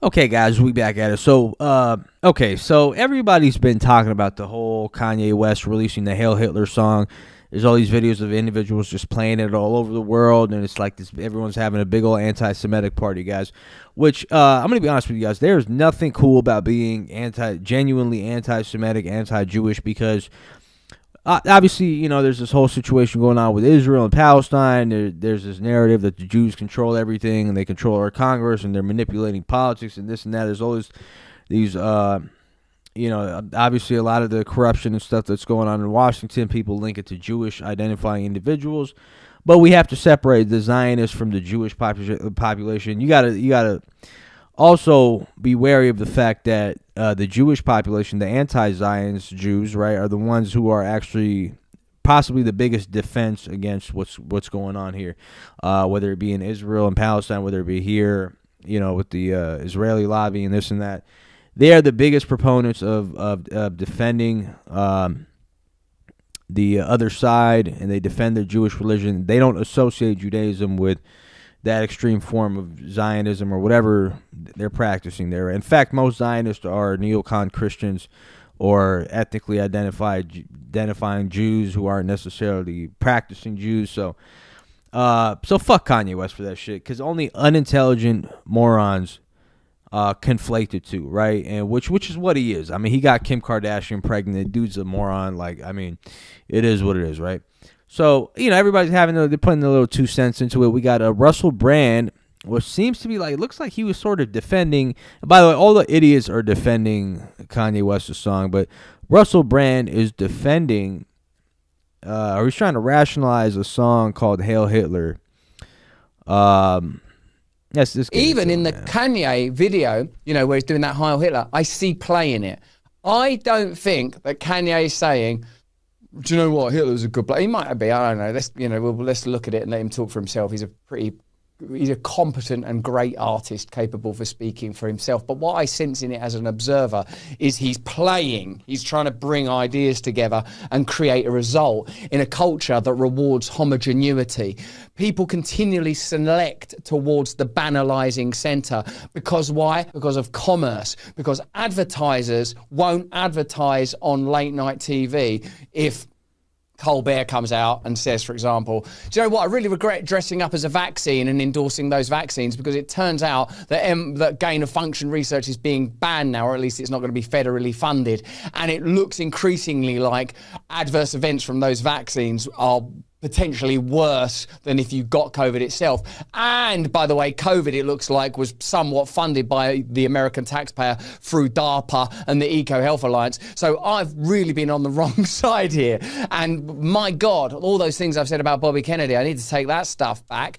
Okay, guys, we back at it. So everybody's been talking about the whole Kanye West releasing the Hail Hitler song. There's all these videos of individuals just playing it all over the world, and it's like this. Everyone's having a big old anti-Semitic party, guys. Which I'm gonna be honest with you guys. There's nothing cool about being genuinely anti-Semitic, anti-Jewish, because obviously, there's this whole situation going on with Israel and Palestine. There's this narrative that the Jews control everything and they control our Congress and they're manipulating politics and this and that. There's always these, obviously a lot of the corruption and stuff that's going on in Washington. People link it to Jewish identifying individuals, but we have to separate the Zionists from the Jewish population. You gotta also be wary of the fact that the Jewish population, the anti-Zionist Jews, right, are the ones who are actually possibly the biggest defense against what's going on here, whether it be in Israel and Palestine, whether it be here, with the Israeli lobby and this and that. They are the biggest proponents of defending the other side, and they defend their Jewish religion. They don't associate Judaism with that extreme form of Zionism or whatever they're practicing there. In fact, most Zionists are neocon Christians or ethnically identifying Jews who aren't necessarily practicing Jews. So fuck Kanye West for that shit, because only unintelligent morons conflate the two, right? And which is what he is. I mean, he got Kim Kardashian pregnant. The dude's a moron. It is what it is, right? So, everybody's they're putting a little 2 cents into it. We got a Russell Brand, which seems to be looks like he was sort of defending. By the way, all the idiots are defending Kanye West's song, but Russell Brand is defending, or he's trying to rationalize a song called Hail Hitler. Yes, this even in the Kanye video, where he's doing that Heil Hitler, I see playing it. I don't think that Kanye is saying, do you know what? Hitler's a good player. He might be. I don't know. Let's look at it and let him talk for himself. He's a competent and great artist, capable for speaking for himself. But what I sense in it as an observer is he's playing. He's trying to bring ideas together and create a result in a culture that rewards homogeneity. People continually select towards the banalizing center. Because why? Because of commerce. Because advertisers won't advertise on late night TV if Colbert comes out and says, for example, do you know what? I really regret dressing up as a vaccine and endorsing those vaccines, because it turns out that gain of function research is being banned now, or at least it's not going to be federally funded. And it looks increasingly like adverse events from those vaccines are potentially worse than if you got COVID itself. And by the way, COVID, it looks like, was somewhat funded by the American taxpayer through DARPA and the Eco Health Alliance. So I've really been on the wrong side here. And my God, all those things I've said about Bobby Kennedy, I need to take that stuff back.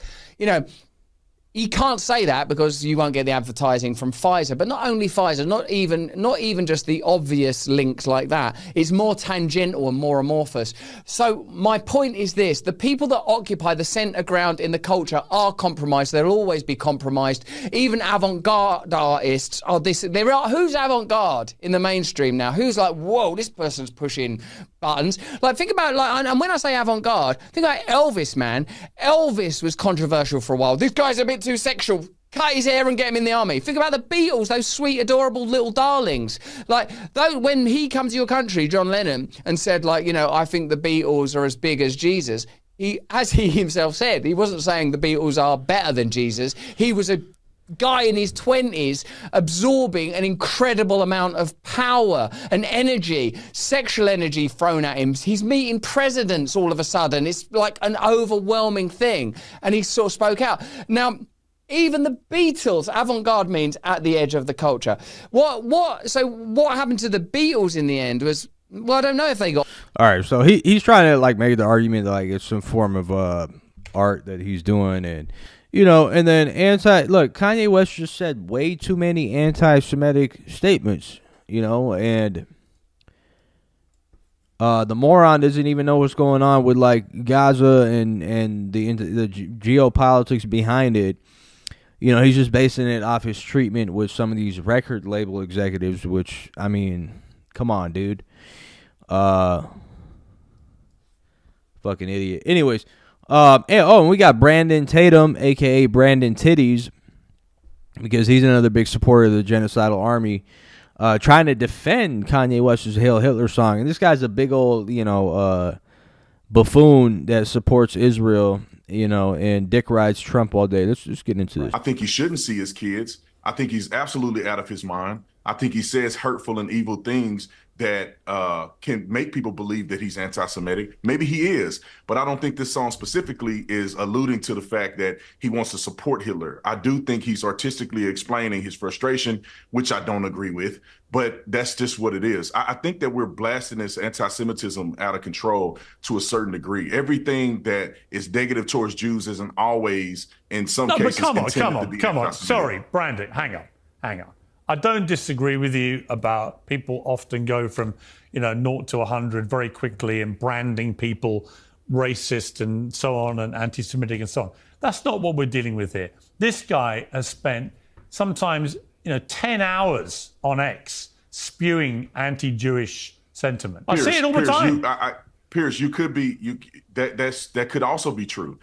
You can't say that because you won't get the advertising from Pfizer. But not only Pfizer, not even just the obvious links like that. It's more tangential and more amorphous. So my point is this: the people that occupy the center ground in the culture are compromised. They'll always be compromised. Even avant-garde artists are this. Who's avant-garde in the mainstream now? Who's like, whoa, this person's pushing buttons. Think about and when I say avant-garde, think about Elvis, man. Elvis was controversial for a while. This guy's a bit too sexual. Cut his hair and get him in the army. Think about the Beatles, those sweet, adorable little darlings. When he comes to your country, John Lennon, and said, I think the Beatles are as big as Jesus. As he himself said, he wasn't saying the Beatles are better than Jesus. He was a guy in his 20s absorbing an incredible amount of power and energy, sexual energy thrown at him. He's meeting presidents all of a sudden. It's like an overwhelming thing. And he sort of spoke out. Now, even the Beatles, avant-garde means at the edge of the culture. So what happened to the Beatles in the end was, well, I don't know if they got... All right, so he's trying to make the argument that it's some form of art that he's doing, and and then Kanye West just said way too many anti-Semitic statements, and the moron doesn't even know what's going on with Gaza and the geopolitics behind it. He's just basing it off his treatment with some of these record label executives, which, I mean, come on, dude. Fucking idiot. Anyways. And we got Brandon Tatum, a.k.a. Brandon Titties. because he's another big supporter of the genocidal army, trying to defend Kanye West's Hail Hitler song. And this guy's a big old, buffoon that supports Israel, and dick rides Trump all day. Let's just get into this. I think he shouldn't see his kids. I think he's absolutely out of his mind. I think he says hurtful and evil things that can make people believe that he's anti-Semitic. Maybe he is, but I don't think this song specifically is alluding to the fact that he wants to support Hitler. I do think he's artistically explaining his frustration, which I don't agree with, but that's just what it is. I think that we're blasting this anti-Semitism out of control to a certain degree. Everything that is negative towards Jews isn't always, in some cases, come on. Sorry, Brandon, hang on. I don't disagree with you about people often go from, 0 to 100 very quickly and branding people racist and so on and anti-Semitic and so on. That's not what we're dealing with here. This guy has spent sometimes, 10 hours on X spewing anti-Jewish sentiment. I see it all the time. Pierce, that could also be true.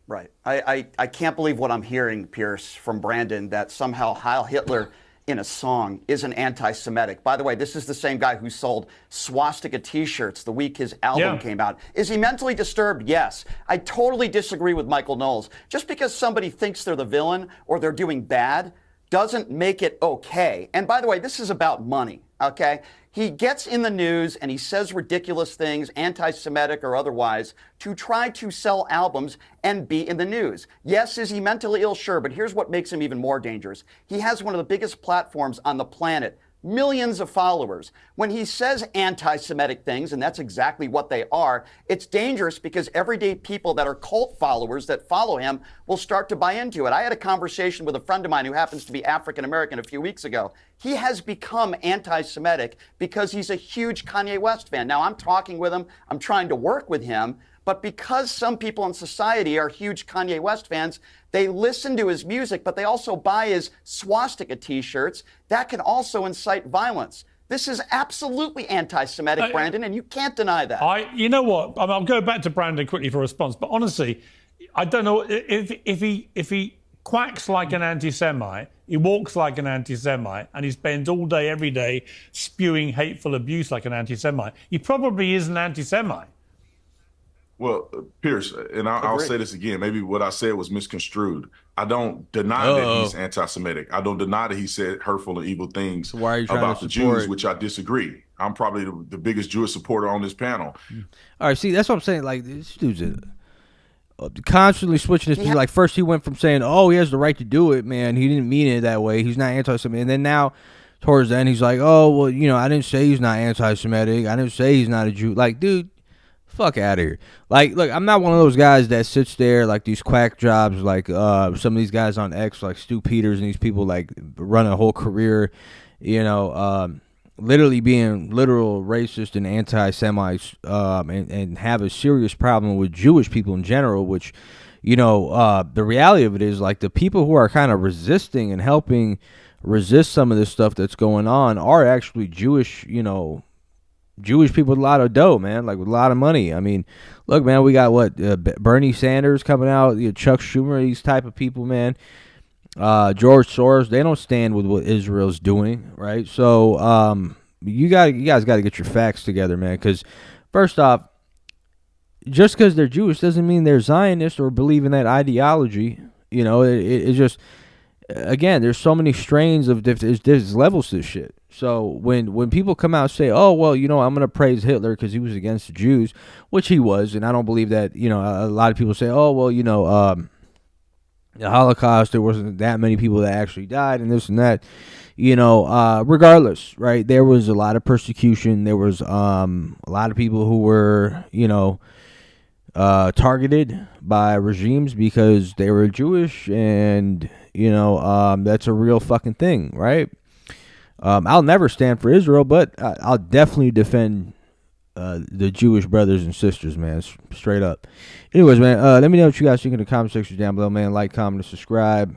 Right. I can't believe what I'm hearing, Pierce, from Brandon, that somehow Heil Hitler in a song isn't anti-Semitic. By the way, this is the same guy who sold swastika t-shirts the week his album came out. Is he mentally disturbed? Yes. I totally disagree with Michael Knowles. Just because somebody thinks they're the villain or they're doing bad doesn't make it okay. And by the way, this is about money, okay? He gets in the news and he says ridiculous things, anti-Semitic or otherwise, to try to sell albums and be in the news. Yes, is he mentally ill? Sure, but here's what makes him even more dangerous. He has one of the biggest platforms on the planet, millions of followers. When he says anti-Semitic things, and that's exactly what they are, it's dangerous because everyday people that are cult followers that follow him will start to buy into it. I had a conversation with a friend of mine who happens to be African American a few weeks ago. He has become anti-Semitic because he's a huge Kanye West fan. Now, I'm talking with him, I'm trying to work with him, but because some people in society are huge Kanye West fans, they listen to his music, but they also buy his swastika t-shirts. That can also incite violence. This is absolutely anti-Semitic, Brandon, and you can't deny that. You know what? I'll go back to Brandon quickly for a response, but honestly, I don't know if he quacks like an anti-Semite, he walks like an anti-Semite, and he spends all day, every day, spewing hateful abuse like an anti-Semite. He probably is an anti-Semite. Well, Pierce, and I'll say this again, maybe what I said was misconstrued. I don't deny that he's anti-Semitic. I don't deny that he said hurtful and evil things about the Jews, which I disagree. I'm probably the biggest Jewish supporter on this panel. All right, see, that's what I'm saying. Like, this dude's constantly switching his like, first he went from saying, he has the right to do it, man. He didn't mean it that way. He's not anti-Semitic. And then now, towards the end, he's like, I didn't say he's not anti-Semitic. I didn't say he's not a Jew. Like, dude, fuck out of here. Like, look, I'm not one of those guys that sits there like these quack jobs, like some of these guys on X, like Stu Peters and these people like run a whole career, literally being literal racist and anti-Semites, and have a serious problem with Jewish people in general, which, the reality of it is, like, the people who are kind of resisting and helping resist some of this stuff that's going on are actually Jewish, Jewish people with a lot of dough, man, like with a lot of money. I mean, look, man, we got Bernie Sanders coming out, Chuck Schumer, these type of people, man. George Soros, they don't stand with what Israel's doing, right? So you guys got to get your facts together, man, because first off, just because they're Jewish doesn't mean they're Zionist or believe in that ideology. It just, again, there's so many strains of there's levels to this shit. So when people come out and say, I'm going to praise Hitler because he was against the Jews, which he was, and I don't believe that, a lot of people say, the Holocaust, there wasn't that many people that actually died and this and that, regardless, right? There was a lot of persecution. There was a lot of people who were, targeted by regimes because they were Jewish, and, that's a real fucking thing, right? I'll never stand for Israel, but I'll definitely defend the Jewish brothers and sisters, man, straight up. Anyways, man, let me know what you guys think in the comment section down below, man. Like, comment, and subscribe.